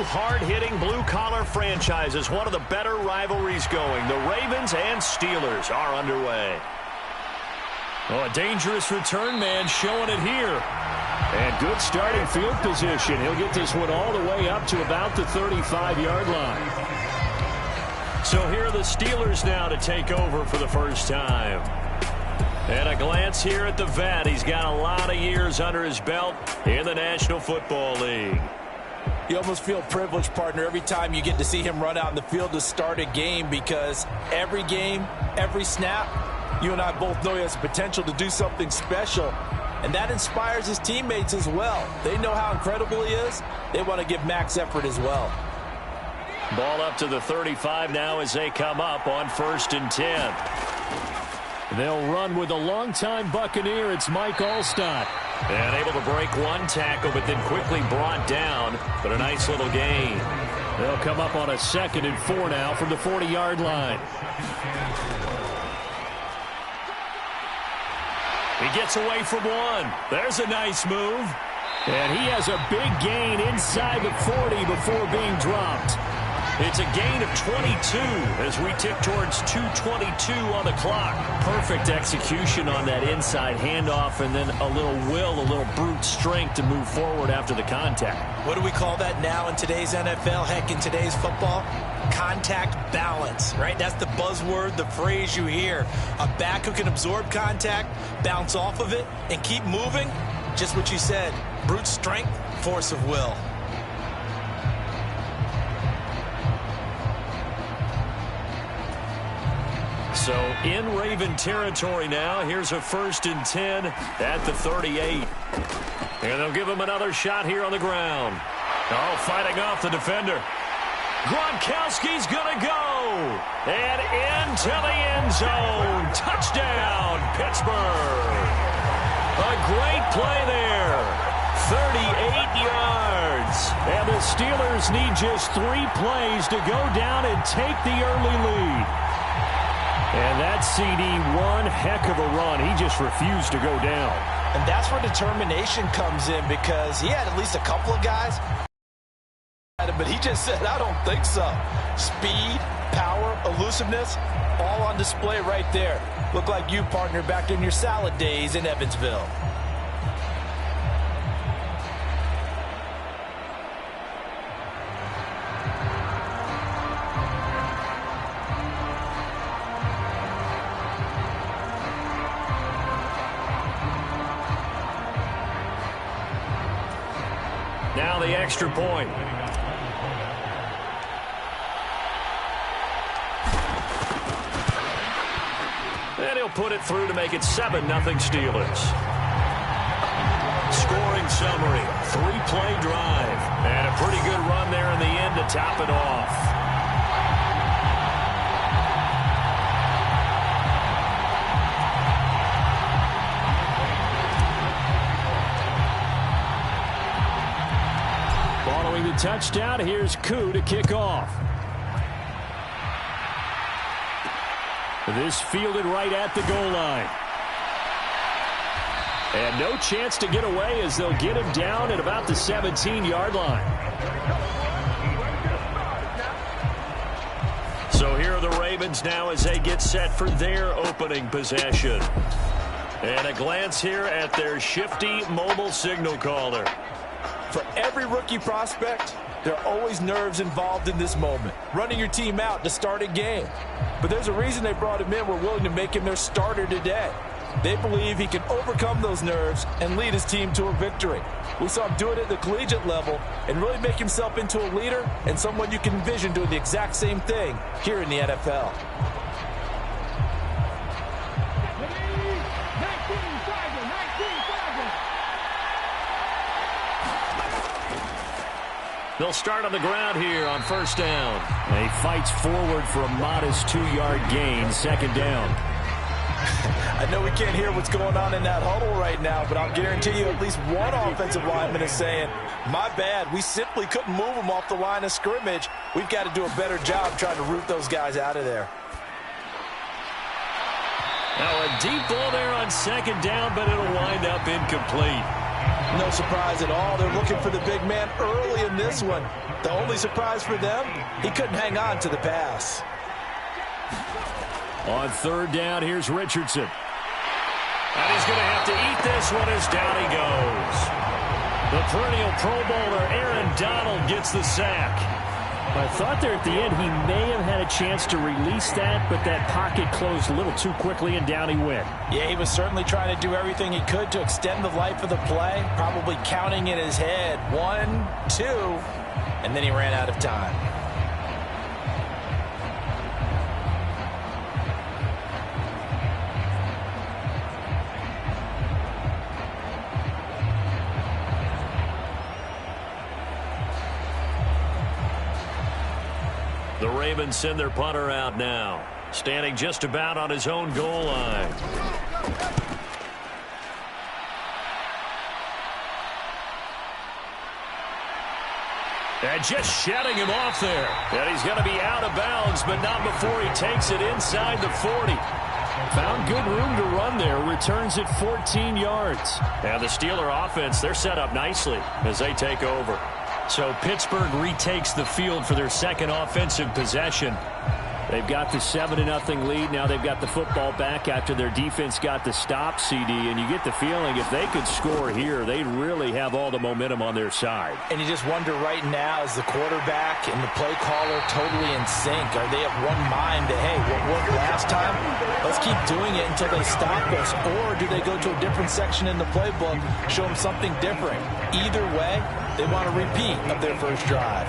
hard-hitting blue-collar franchises. One of the better rivalries going. The Ravens and Steelers are underway. Oh, a dangerous return man showing it here. And good starting field position. He'll get this one all the way up to about the 35-yard line. So here are the Steelers now to take over for the first time. And a glance here at the vet. He's got a lot of years under his belt in the National Football League. You almost feel privileged, partner, every time you get to see him run out in the field to start a game, because every game, every snap, you and I both know he has the potential to do something special. And that inspires his teammates as well. They know how incredible he is. They want to give max effort as well. Ball up to the 35 now as they come up on 1st and 10. They'll run with a longtime Buccaneer. It's Mike Allstott. And able to break one tackle, but then quickly brought down. But a nice little gain. They'll come up on a 2nd and 4 now from the 40-yard line. He gets away from one. There's a nice move. And he has a big gain inside the 40 before being dropped. It's a gain of 22 as we tick towards 2:22 on the clock. Perfect execution on that inside handoff, and then a little will, a little brute strength to move forward after the contact. What do we call that now in today's NFL? Heck, in today's football? Contact balance, right? That's the buzzword, the phrase you hear. A back who can absorb contact, bounce off of it, and keep moving. Just what you said, brute strength, force of will. So in Raven territory now. Here's a 1st and 10 at the 38. And they'll give him another shot here on the ground. Oh, fighting off the defender. Gronkowski's going to go. And into the end zone. Touchdown, Pittsburgh. A great play there. 38 yards. And the Steelers need just 3 plays to go down and take the early lead. And that CD, one heck of a run. He just refused to go down. And that's where determination comes in, because he had at least a couple of guys. But he just said, I don't think so. Speed, power, elusiveness, all on display right there. Look like you, partner, back in your salad days in Evansville. Now the extra point. And he'll put it through to make it 7-0 Steelers. Scoring summary, 3-play drive. And a pretty good run there in the end to top it off. Following the touchdown, here's Koo to kick off. This fielded right at the goal line. And no chance to get away as they'll get him down at about the 17-yard line. So here are the Ravens now as they get set for their opening possession. And a glance here at their shifty mobile signal caller. For every rookie prospect, there are always nerves involved in this moment. Running your team out to start a game. But there's a reason they brought him in. We're willing to make him their starter today. They believe he can overcome those nerves and lead his team to a victory. We saw him do it at the collegiate level and really make himself into a leader and someone you can envision doing the exact same thing here in the NFL. They'll start on the ground here on 1st down. He fights forward for a modest 2-yard gain, 2nd down. I know we can't hear what's going on in that huddle right now, but I'll guarantee you at least one offensive lineman is saying, my bad, we simply couldn't move them off the line of scrimmage. We've got to do a better job trying to root those guys out of there. Now a deep ball there on 2nd down, but it'll wind up incomplete. No surprise at all. They're looking for the big man early in this one. The only surprise for them, he couldn't hang on to the pass. On third down, here's Richardson. And he's going to have to eat this one as down he goes. The perennial Pro Bowler Aaron Donald gets the sack. I thought there at the end he may have had a chance to release that, but that pocket closed a little too quickly, and down he went. Yeah, he was certainly trying to do everything he could to extend the life of the play, probably counting in his head 1, 2, and then he ran out of time. The Ravens send their punter out now, standing just about on his own goal line. And just shedding him off there. And he's going to be out of bounds, but not before he takes it inside the 40. Found good room to run there. Returns it 14 yards. And the Steeler offense, they're set up nicely as they take over. So Pittsburgh retakes the field for their second offensive possession. They've got the 7-0 lead. Now they've got the football back after their defense got the stop, CD. And you get the feeling if they could score here, they'd really have all the momentum on their side. And you just wonder right now, is the quarterback and the play caller totally in sync? Are they of one mind that, hey, what worked last time? Let's keep doing it until they stop us. Or do they go to a different section in the playbook, show them something different? Either way, they want a repeat of their first drive.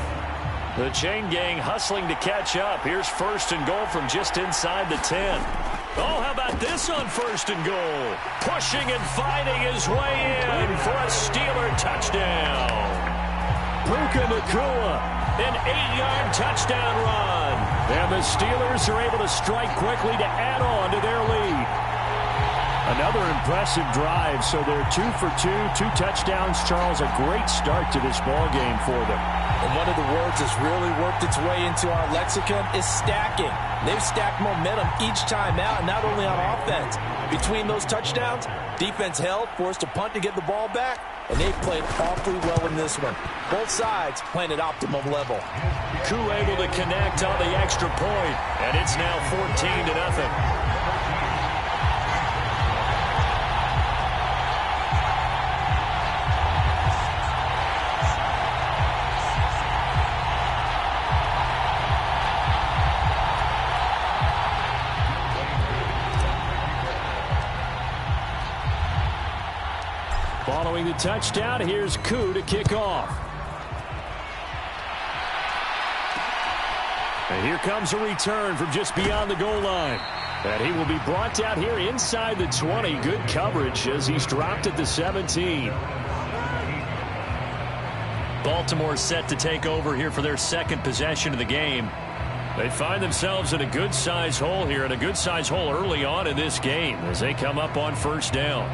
The chain gang hustling to catch up. Here's first and goal from just inside the 10. Oh, how about this on first and goal? Pushing and fighting his way in for a Steeler touchdown. Puka Nacua, an 8-yard touchdown run. And the Steelers are able to strike quickly to add on to their lead. Another impressive drive, so they're 2 for 2, 2 touchdowns. Charles, a great start to this ball game for them. And one of the words that's really worked its way into our lexicon is stacking. They've stacked momentum each time out, not only on offense. Between those touchdowns, defense held, forced a punt to get the ball back, and they've played awfully well in this one. Both sides playing at optimum level. Koo able to connect on the extra point, and it's now 14-0. Following the touchdown, here's Koo to kick off. And here comes a return from just beyond the goal line. And he will be brought down here inside the 20. Good coverage as he's dropped at the 17. Baltimore set to take over here for their second possession of the game. They find themselves in a good-sized hole here, and a good-sized hole early on in this game as they come up on first down.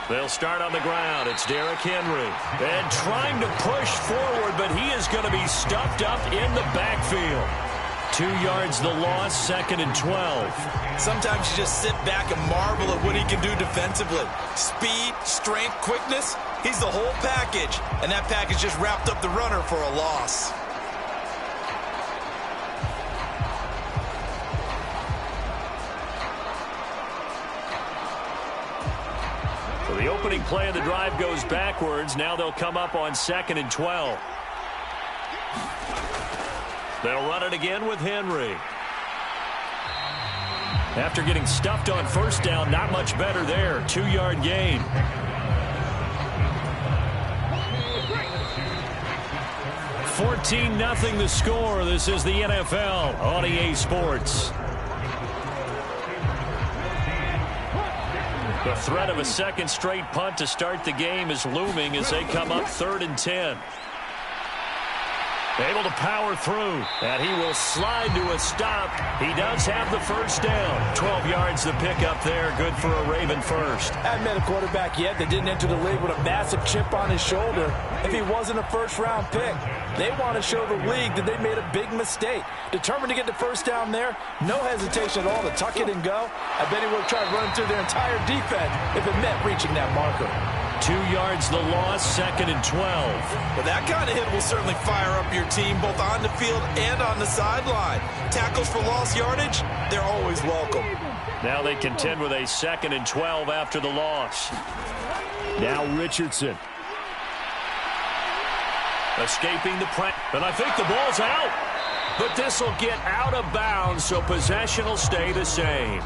They'll start on the ground. It's Derrick Henry. And trying to push forward, but he is going to be stuffed up in the backfield. 2 yards the loss, 2nd and 12. Sometimes you just sit back and marvel at what he can do defensively. Speed, strength, quickness, he's the whole package. And that package just wrapped up the runner for a loss. So the opening play of the drive goes backwards. Now they'll come up on 2nd and 12. They'll run it again with Henry. After getting stuffed on first down, not much better there. 2-yard gain. $14-0 the score. This is the NFL on EA Sports. The threat of a second straight punt to start the game is looming as they come up 3rd and 10. Able to power through. And he will slide to a stop. He does have the first down. 12 yards to pick up there. Good for a Raven first. I haven't met a quarterback yet that didn't enter the league with a massive chip on his shoulder if he wasn't a first-round pick. They want to show the league that they made a big mistake. Determined to get the first down there. No hesitation at all to tuck it and go. I bet he would have tried running through their entire defense if it meant reaching that marker. 2 yards the loss, 2nd and 12. Well, that kind of hit will certainly fire up your team both on the field and on the sideline. Tackles for lost yardage, they're always welcome. Now they contend with a 2nd and 12 after the loss. Now Richardson. Escaping the press. And I think the ball's out. But this will get out of bounds, so possession will stay the same.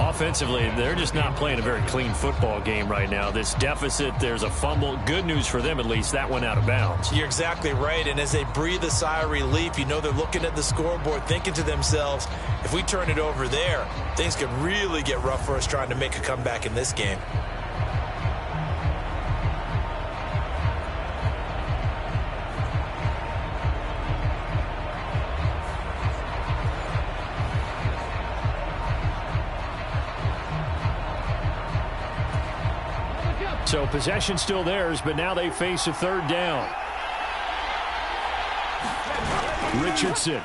Offensively, they're just not playing a very clean football game right now. This deficit, there's a fumble. Good news for them, at least. That went out of bounds. You're exactly right, and as they breathe a sigh of relief, you know they're looking at the scoreboard, thinking to themselves, if we turn it over there, things could really get rough for us trying to make a comeback in this game. So possession still theirs, but now they face a third down. Richardson.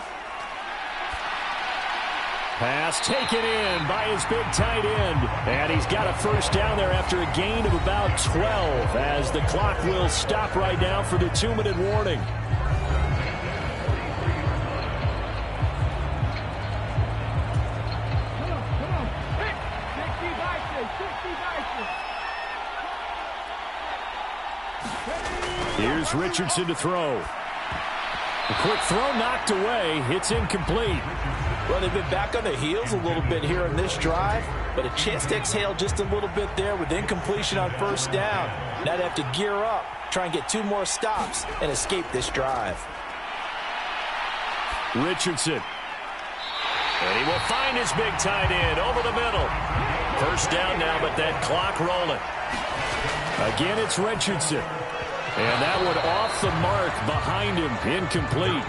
Pass taken in by his big tight end. And he's got a first down there after a gain of about 12 as the clock will stop right now for the 2-minute warning. Here's Richardson to throw. A quick throw knocked away. It's incomplete. Well, they've been back on their heels a little bit here in this drive, but a chance to exhale just a little bit there with incompletion on first down. Now they have to gear up, try and get 2 more stops, and escape this drive. Richardson. And he will find his big tight end over the middle. First down now, but that clock rolling. Again, it's Richardson. And that one off the mark behind him, incomplete.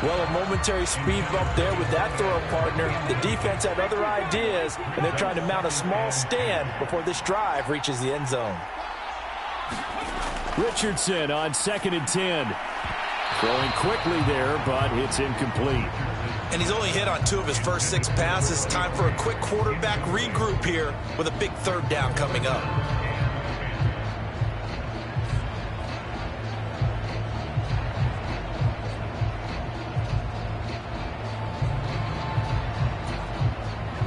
Well, a momentary speed bump there with that throw partner. The defense had other ideas, and they're trying to mount a small stand before this drive reaches the end zone. Richardson on 2nd and 10. Throwing quickly there, but it's incomplete. And he's only hit on 2 of his first 6 passes. Time for a quick quarterback regroup here with a big third down coming up.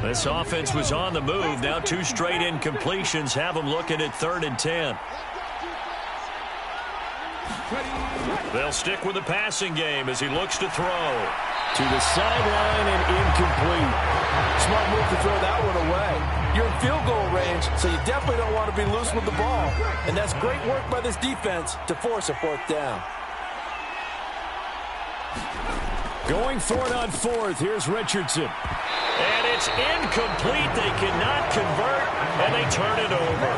This offense was on the move. Now 2 straight incompletions have them looking at 3rd and 10. They'll stick with the passing game as he looks to throw. To the sideline and incomplete. Smart move to throw that one away. You're in field goal range, so you definitely don't want to be loose with the ball. And that's great work by this defense to force a 4th down. Going for it on 4th. Here's Richardson. And it's incomplete. They cannot convert, and they turn it over.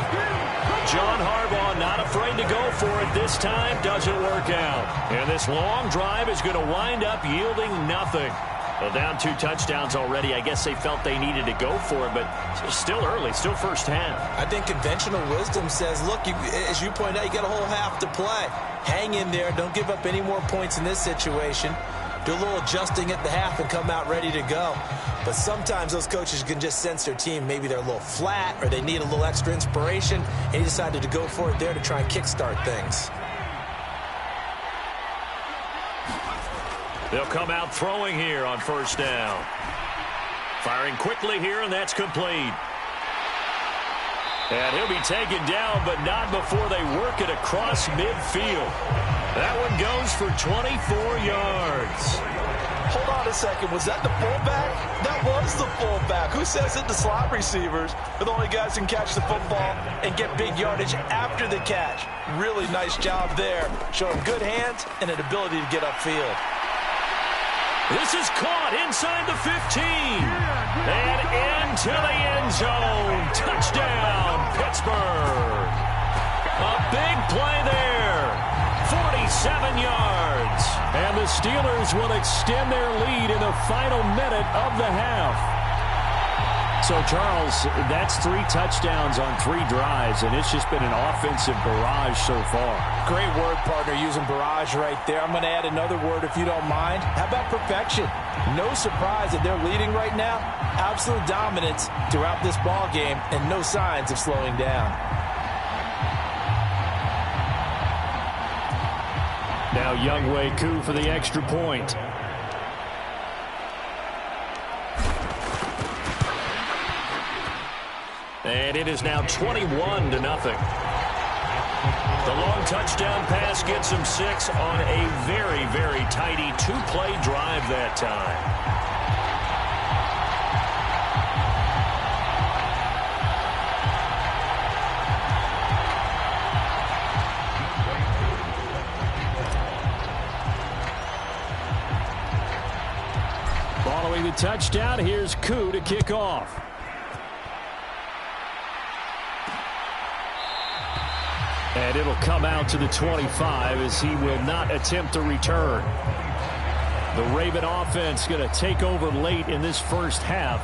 John Harbaugh not afraid to go for it this time. Doesn't work out. And this long drive is going to wind up yielding nothing. Well, down 2 touchdowns already. I guess they felt they needed to go for it, but still early, still first half. I think conventional wisdom says, look, as you point out, you got a whole half to play. Hang in there. Don't give up any more points in this situation. Do a little adjusting at the half and come out ready to go. But sometimes those coaches can just sense their team. Maybe they're a little flat or they need a little extra inspiration. And he decided to go for it there to try and kickstart things. They'll come out throwing here on first down. Firing quickly here, and that's complete. And he'll be taken down, but not before they work it across midfield. That one goes for 24 yards. Hold on a second. Was that the fullback? That was the fullback. Who says it? The slot receivers are the only guys who can catch the football and get big yardage after the catch. Really nice job there. Showing good hands and an ability to get upfield. This is caught inside the 15. And into the end zone. Touchdown, Pittsburgh. A big play there. 7 yards. And the Steelers will extend their lead in the final minute of the half. So, Charles, that's 3 touchdowns on 3 drives, and it's just been an offensive barrage so far. Great word, partner, using barrage right there. I'm going to add another word if you don't mind. How about perfection? No surprise that they're leading right now. Absolute dominance throughout this ball game and no signs of slowing down. Now Younghoe Koo for the extra point. And it is now 21-0. The long touchdown pass gets them 6 on a very, very tidy 2-play drive that time. Following the touchdown, here's Koo to kick off. And it'll come out to the 25 as he will not attempt to return. The Raven offense going to take over late in this first half.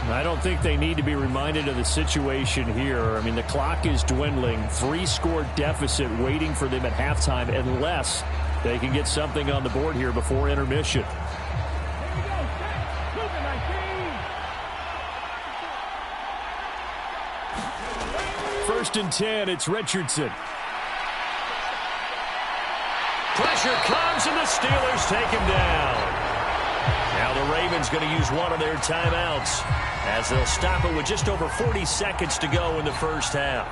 I don't think they need to be reminded of the situation here. I mean, the clock is dwindling. 3-score deficit waiting for them at halftime unless they can get something on the board here before intermission. First and 10, it's Richardson. Pressure comes, and the Steelers take him down. Now the Ravens going to use one of their timeouts as they'll stop it with just over 40 seconds to go in the first half.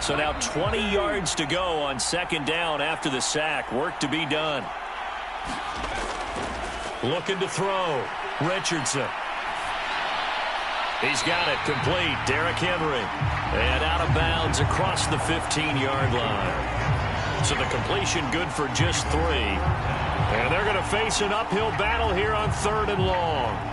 So now 20 yards to go on second down after the sack. Work to be done. Looking to throw. Richardson. He's got it complete. Derrick Henry. And out of bounds across the 15-yard line. So the completion good for just 3. And they're going to face an uphill battle here on 3rd and long.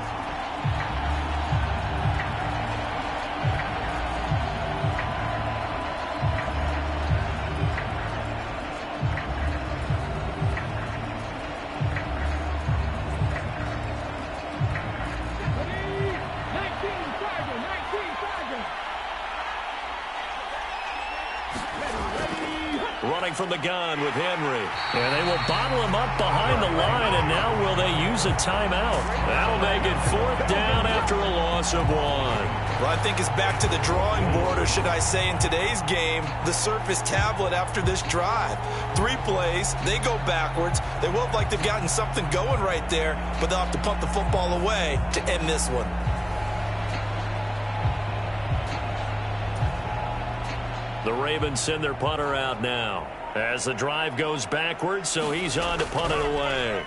Running from the gun with Henry. And they will bottle him up behind the line, and now will they use a timeout? That'll make it 4th down after a loss of 1. Well, I think it's back to the drawing board, or should I say in today's game, the Surface tablet after this drive. 3 plays, they go backwards. They will look like they've gotten something going right there, but they'll have to punt the football away to end this one. The Ravens send their punter out now as the drive goes backwards, so he's on to punt it away.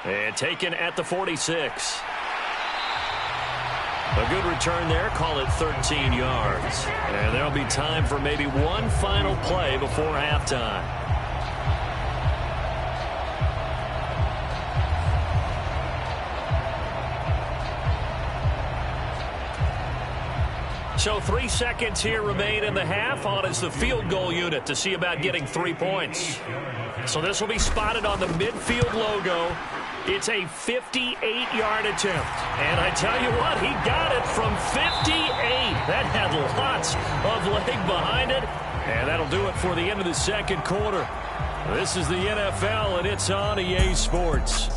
And taken at the 46. A good return there, call it 13 yards. And there'll be time for maybe one final play before halftime. So 3 seconds here remain in the half. On is the field goal unit to see about getting 3 points. So this will be spotted on the midfield logo. It's a 58-yard attempt. And I tell you what, he got it from 58. That had lots of leg behind it. And that'll do it for the end of the second quarter. This is the NFL, and it's on EA Sports.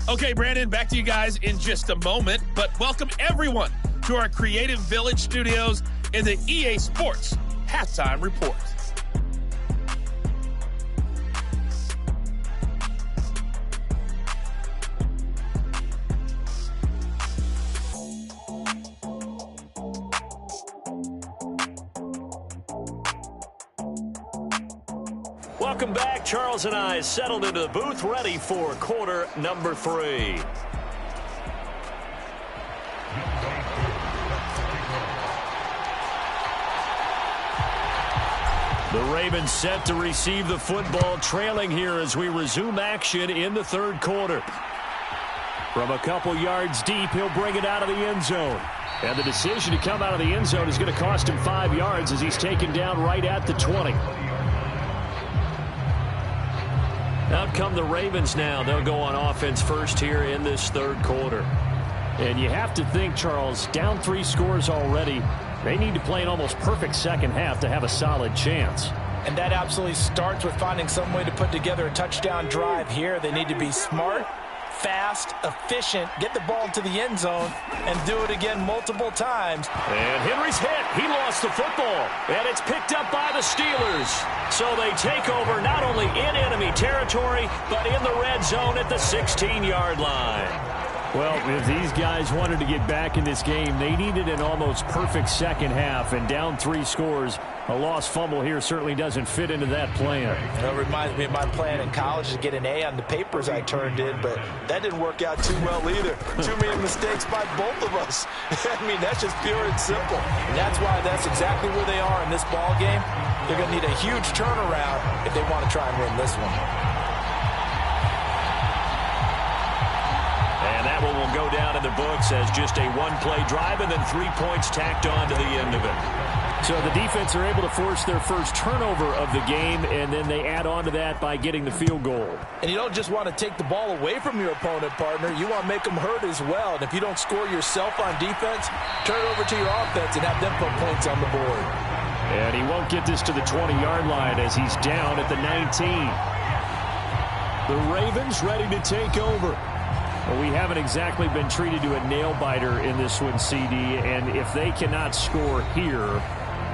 Okay, Brandon, back to you guys in just a moment. But welcome everyone to our Creative Village studios in the EA Sports Halftime Report. Welcome back. Charles and I settled into the booth, ready for quarter number 3. The Ravens set to receive the football, trailing here as we resume action in the third quarter. From a couple yards deep, he'll bring it out of the end zone. And the decision to come out of the end zone is going to cost him 5 yards as he's taken down right at the 20. Out come the Ravens now. They'll go on offense first here in this third quarter. And you have to think, Charles, down 3 scores already. They need to play an almost perfect second half to have a solid chance. And that absolutely starts with finding some way to put together a touchdown drive here. They need to be smart, fast, efficient, get the ball to the end zone, and do it again multiple times. And Henry's hit. He lost the football. And it's picked up by the Steelers. So they take over not only in enemy territory, but in the red zone at the 16-yard line. Well, if these guys wanted to get back in this game, they needed an almost perfect second half. And down 3 scores, a lost fumble here certainly doesn't fit into that plan. That reminds me of my plan in college to get an A on the papers I turned in, but that didn't work out too well either. Too many mistakes by both of us. I mean, that's just pure and simple. And that's why that's exactly where they are in this ball game. They're going to need a huge turnaround if they want to try and win this one. And that one will go down in the books as just a one-play drive and then 3 points tacked on to the end of it. So the defense are able to force their first turnover of the game, and then they add on to that by getting the field goal. And you don't just want to take the ball away from your opponent, partner. You want to make them hurt as well. And if you don't score yourself on defense, turn it over to your offense and have them put points on the board. And he won't get this to the 20-yard line as he's down at the 19. The Ravens ready to take over. Well, we haven't exactly been treated to a nail-biter in this one, CD, and if they cannot score here,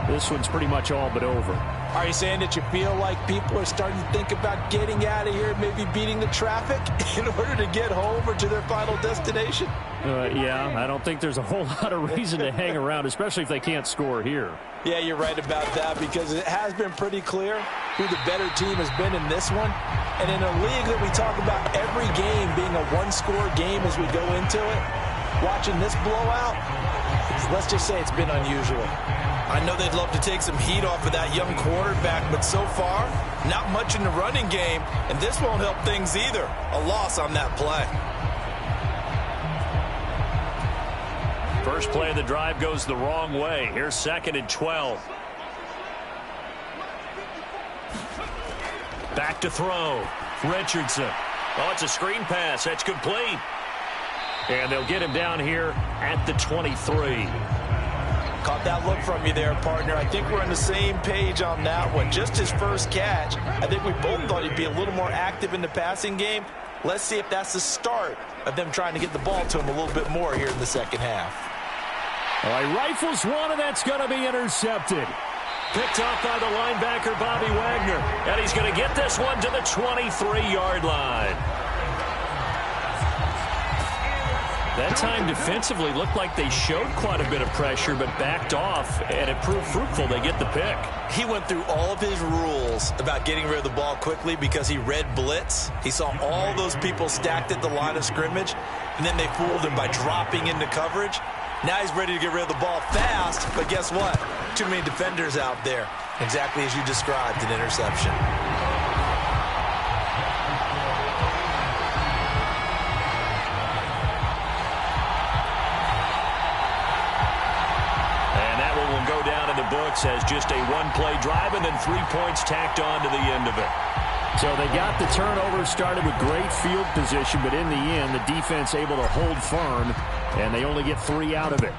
this one's pretty much all but over. Are you saying that you feel like people are starting to think about getting out of here, maybe beating the traffic in order to get home or to their final destination? Yeah, I don't think there's a whole lot of reason to hang around, especially if they can't score here. Yeah, you're right about that because it has been pretty clear who the better team has been in this one. And in a league that we talk about every game being a one-score game as we go into it, watching this blowout, let's just say it's been unusual. I know they'd love to take some heat off of that young quarterback, but so far, not much in the running game, and this won't help things either. A loss on that play. First play of the drive goes the wrong way. Here's 2nd and 12. Back to throw. Richardson. Oh, it's a screen pass. That's complete. And they'll get him down here at the 23. Caught that look from you there, partner. I think we're on the same page on that one. Just his first catch. I think we both thought he'd be a little more active in the passing game. Let's see if that's the start of them trying to get the ball to him a little bit more here in the second half. All right, rifles one, and that's going to be intercepted. Picked off by the linebacker, Bobby Wagner. And he's going to get this one to the 23-yard line. That time defensively looked like they showed quite a bit of pressure but backed off, and it proved fruitful. They get the pick. He went through all of his rules about getting rid of the ball quickly because he read blitz. He saw all those people stacked at the line of scrimmage, and then they fooled him by dropping into coverage. Now he's ready to get rid of the ball fast, but guess what? Too many defenders out there. Exactly as you described, an interception. Books as just a one-play drive and then 3 points tacked on to the end of it. So they got the turnover, started with great field position, but in the end, the defense able to hold firm, and they only get 3 out of it.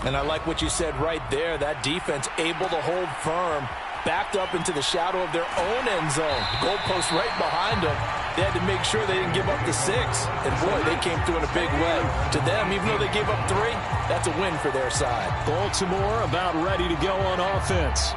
And I like what you said right there. That defense able to hold firm, backed up into the shadow of their own end zone. Goalpost right behind them. They had to make sure they didn't give up the 6. And, boy, they came through in a big way. To them, even though they gave up 3, that's a win for their side. Baltimore about ready to go on offense.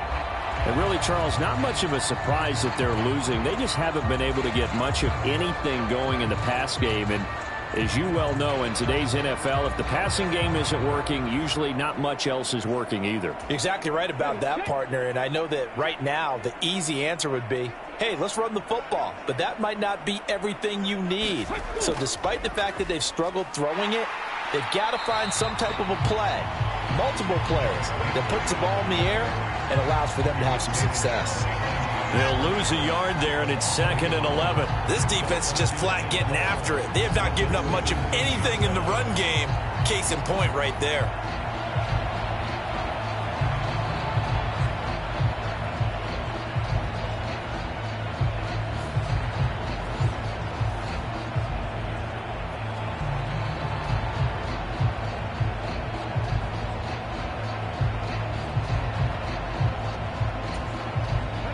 And really, Charles, not much of a surprise that they're losing. They just haven't been able to get much of anything going in the pass game. And as you well know, in today's NFL, if the passing game isn't working, usually not much else is working either. You're exactly right about that, partner. And I know that right now the easy answer would be, hey, let's run the football. But that might not be everything you need. So despite the fact that they've struggled throwing it, they've got to find some type of a play, multiple plays, that puts the ball in the air and allows for them to have some success. They'll lose a yard there, and it's 2nd and 11. This defense is just flat getting after it. They have not given up much of anything in the run game. Case in point right there.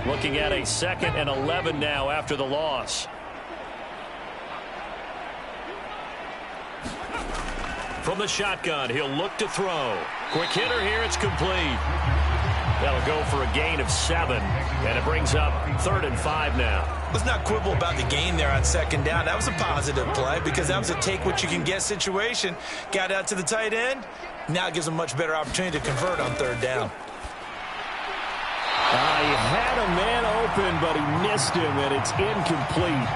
Looking at a 2nd and 11 now after the loss. From the shotgun, he'll look to throw. Quick hitter here, it's complete. That'll go for a gain of 7, and it brings up 3rd and 5 now. Let's not quibble about the gain there on 2nd down. That was a positive play because that was a take-what-you-can-get situation. Got out to the tight end. Now it gives them a much better opportunity to convert on 3rd down. He had a man open, but he missed him, and it's incomplete.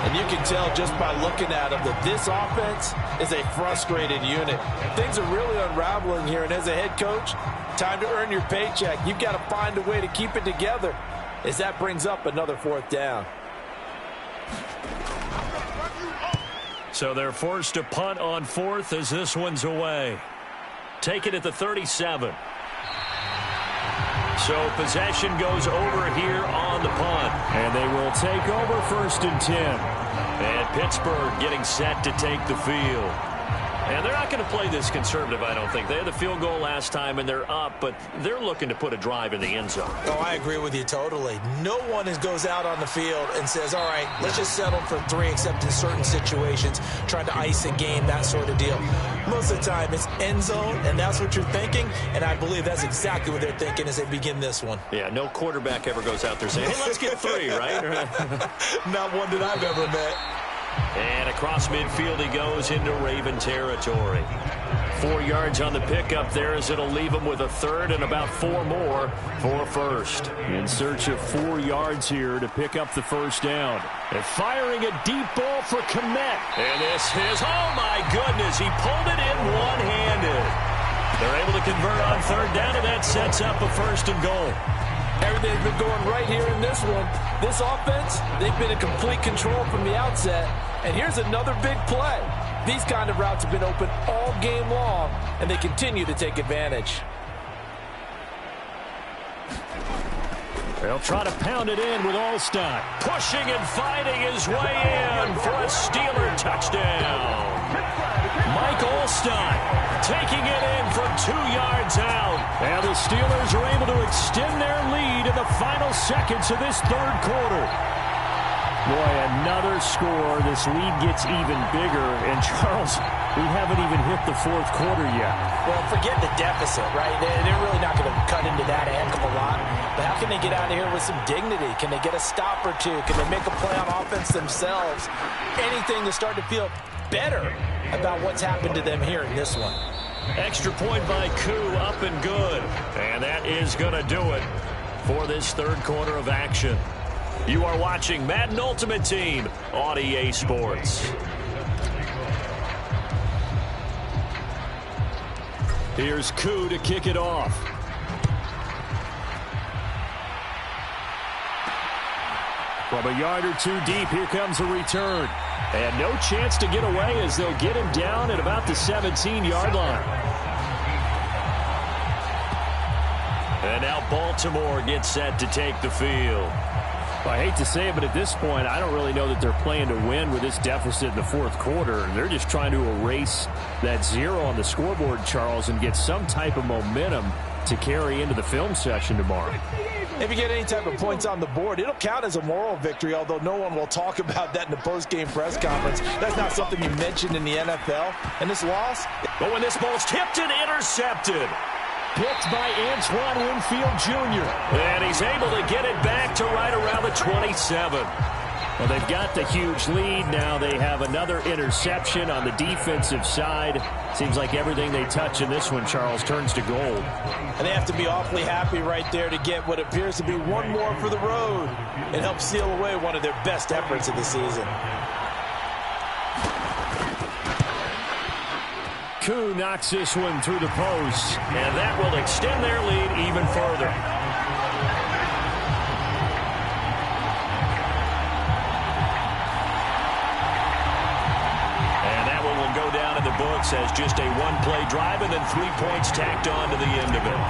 And you can tell just by looking at him that this offense is a frustrated unit. Things are really unraveling here, and as a head coach, time to earn your paycheck. You've got to find a way to keep it together as that brings up another 4th down. So they're forced to punt on 4th as this one's away. Take it at the 37. So possession goes over here on the punt. And they will take over 1st and 10. And Pittsburgh getting set to take the field. And they're not going to play this conservative, I don't think. They had the field goal last time, and they're up, but they're looking to put a drive in the end zone. Oh, I agree with you totally. No one goes out on the field and says, all right, let's just settle for 3, except in certain situations, trying to ice a game, that sort of deal. Most of the time, it's end zone, and that's what you're thinking, and I believe that's exactly what they're thinking as they begin this one. Yeah, no quarterback ever goes out there saying, hey, let's get 3, right? Not one that I've ever met. And across midfield he goes into Raven territory. 4 yards on the pickup there as it'll leave him with a 3rd and about 4 more for 1st. In search of 4 yards here to pick up the 1st down. And firing a deep ball for Kmet. And this is, oh my goodness, he pulled it in one-handed. They're able to convert on 3rd down, and that sets up a 1st and goal. Everything's been going right here in this one. This offense, they've been in complete control from the outset. And here's another big play. These kind of routes have been open all game long, and they continue to take advantage. They'll try to pound it in with Allstott. Pushing and fighting his way in for a Steeler touchdown. Mike Allstott taking it in from 2 yards out. And the Steelers are able to extend their lead in the final seconds of this 3rd quarter. Boy, another score. This lead gets even bigger. And, Charles, we haven't even hit the 4th quarter yet. Well, forget the deficit, right? They're really not going to cut into that a heck of a lot. But how can they get out of here with some dignity? Can they get a stop or two? Can they make a play on offense themselves? Anything to start to feel better about what's happened to them here in this one. Extra point by Koo, up and good. And that is going to do it for this 3rd quarter of action. You are watching Madden Ultimate Team on EA Sports. Here's Koo to kick it off. From a yard or 2 deep, here comes a return. And no chance to get away as they'll get him down at about the 17-yard line. And now Baltimore gets set to take the field. I hate to say it, but at this point, I don't really know that they're playing to win with this deficit in the 4th quarter. They're just trying to erase that 0 on the scoreboard, Charles, and get some type of momentum to carry into the film session tomorrow. If you get any type of points on the board, it'll count as a moral victory, although no one will talk about that in the post-game press conference. That's not something you mentioned in the NFL. And this loss, but when this ball's tipped and intercepted. Picked by Antoine Winfield Jr. And he's able to get it back to right around the 27. Well, they've got the huge lead. Now they have another interception on the defensive side. Seems like everything they touch in this one, Charles, turns to gold. And they have to be awfully happy right there to get what appears to be one more for the road and help seal away one of their best efforts of the season. Koo knocks this one through the post. And that will extend their lead even further. books as just a one-play drive and then 3 points tacked on to the end of it.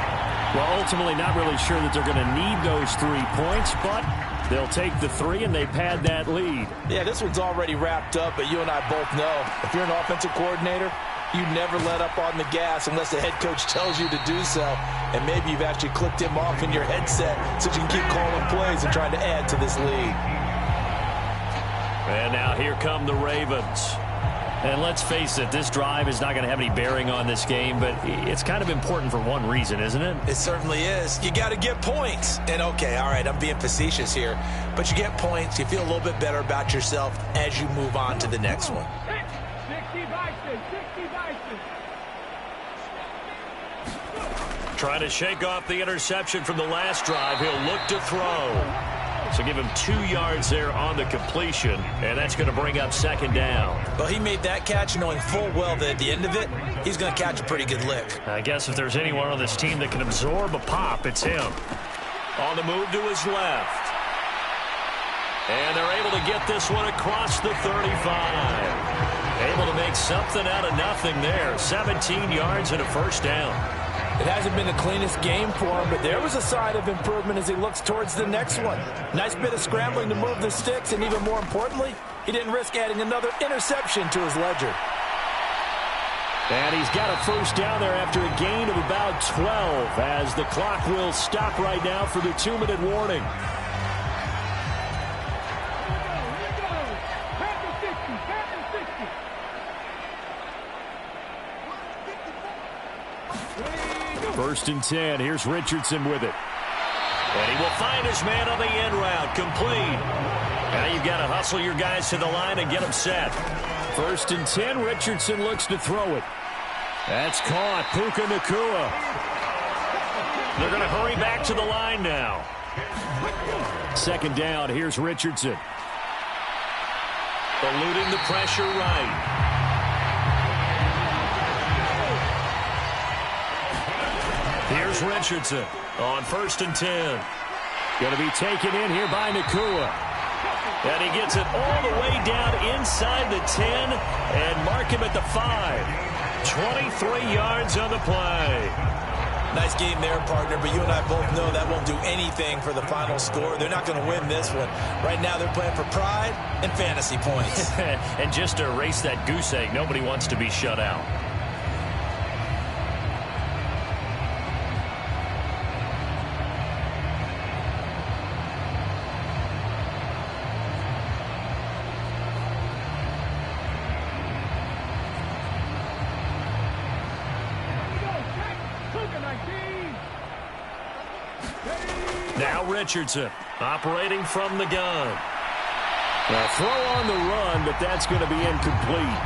Well, ultimately not really sure that they're going to need those 3 points, but they'll take the 3 and they pad that lead. Yeah, this one's already wrapped up, but you and I both know if you're an offensive coordinator, you never let up on the gas unless the head coach tells you to do so. And maybe you've actually clicked him off in your headset so you can keep calling plays and trying to add to this lead. And now here come the Ravens. And let's face it, this drive is not going to have any bearing on this game, but it's kind of important for one reason, isn't it? It certainly is. You got to get points. And, okay, all right, I'm being facetious here, but you get points, you feel a little bit better about yourself as you move on to the next one. Trying to shake off the interception from the last drive. He'll look to throw. So give him 2 yards there on the completion, and that's going to bring up second down. Well, he made that catch knowing full well that at the end of it, he's going to catch a pretty good lick. I guess if there's anyone on this team that can absorb a pop, it's him. On the move to his left. And they're able to get this one across the 35. Able to make something out of nothing there. 17 yards and a first down. It hasn't been the cleanest game for him, but there was a sign of improvement as he looks towards the next one. Nice bit of scrambling to move the sticks, and even more importantly, he didn't risk adding another interception to his ledger. And he's got a first down there after a gain of about 12 as the clock will stop right now for the 2-minute warning. First and 10. Here's Richardson with it. And he will find his man on the end route. Complete. Now you've got to hustle your guys to the line and get them set. First and 10. Richardson looks to throw it. That's caught. Puka Nacua. They're going to hurry back to the line now. Second down. Here's Richardson. Eluding the pressure right. Here's Richardson on first and 10. Going to be taken in here by Nacua. And he gets it all the way down inside the 10 and mark him at the 5. 23 yards on the play. Nice game there, partner, but you and I both know that won't do anything for the final score. They're not going to win this one. Right now they're playing for pride and fantasy points. And just to erase that goose egg, nobody wants to be shut out. Now Richardson operating from the gun. Now throw on the run, but that's going to be incomplete.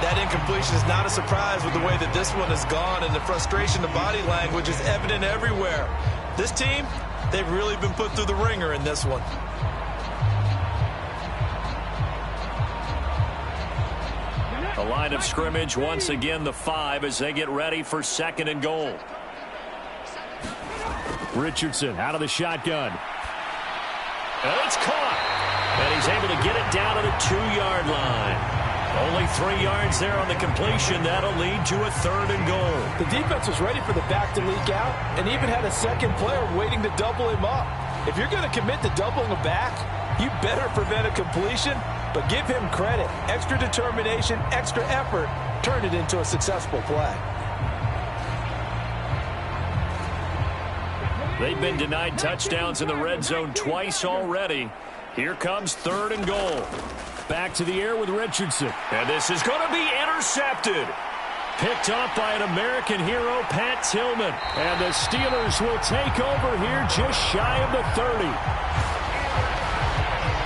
That incompletion is not a surprise with the way that this one has gone, and the frustration, the body language is evident everywhere. This team, they've really been put through the ringer in this one. The line of scrimmage, once again, the 5 as they get ready for second and goal. Richardson out of the shotgun. And it's caught. And he's able to get it down to the 2-yard line. Only 3 yards there on the completion. That'll lead to a third and goal. The defense was ready for the back to leak out and even had a second player waiting to double him up. If you're going to commit to doubling a back, you better prevent a completion, but give him credit. Extra determination, extra effort, turn it into a successful play. They've been denied touchdowns in the red zone twice already. Here comes third and goal. Back to the air with Richardson. And this is going to be intercepted. Picked off by an American hero, Pat Tillman. And the Steelers will take over here just shy of the 30.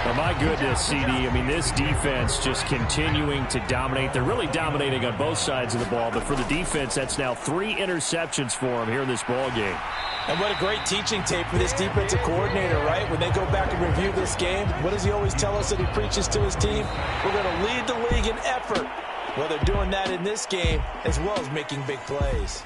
Oh, my goodness, CD. I mean, this defense just continuing to dominate. They're really dominating on both sides of the ball. But for the defense, that's now 3 interceptions for them here in this ball game. And what a great teaching tape for this defensive coordinator, right? When they go back and review this game, what does he always tell us that he preaches to his team? We're going to lead the league in effort. Well, they're doing that in this game as well as making big plays.